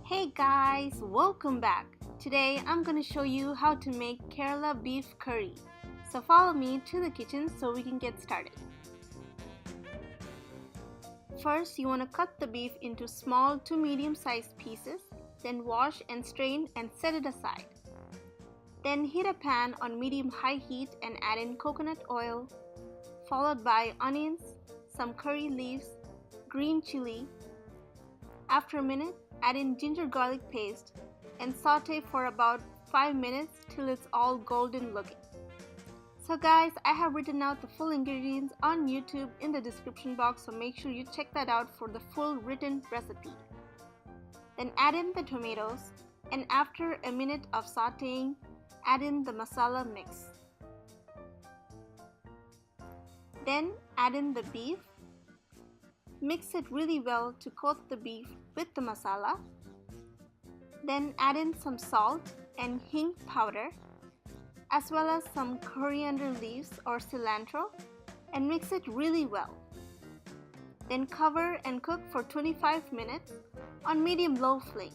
Hey guys, welcome back. Today I'm going to show you how to make Kerala beef curry. So follow me to the kitchen so we can get started. First, you want to cut the beef into small to medium-sized pieces, then wash and strain and set it aside. Then heat a pan on medium-high heat and add in coconut oil, followed by onions, some curry leaves, green chili. After a minute, add in ginger garlic paste and saute for about 5 minutes till it's all golden looking. So guys, I have written out the full ingredients on YouTube in the description box, so make sure you check that out for the full written recipe. Then add in the tomatoes, and after a minute of sauteing, add in the masala mix. Then add in the beef. Mix it really well to coat the beef with the masala. Then add in some salt and hing powder, as well as some coriander leaves or cilantro, and mix it really well. Then cover and cook for 25 minutes on medium-low flame.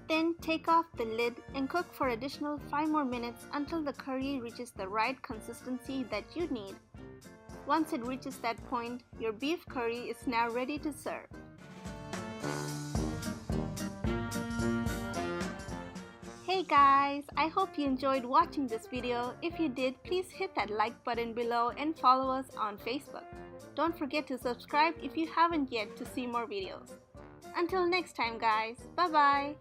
Then take off the lid and cook for additional 5 more minutes until the curry reaches the right consistency that you need. Once it reaches that point, your beef curry is now ready to serve. Hey guys, I hope you enjoyed watching this video. If you did, please hit that like button below and follow us on Facebook. Don't forget to subscribe if you haven't yet to see more videos. Until next time guys, bye bye!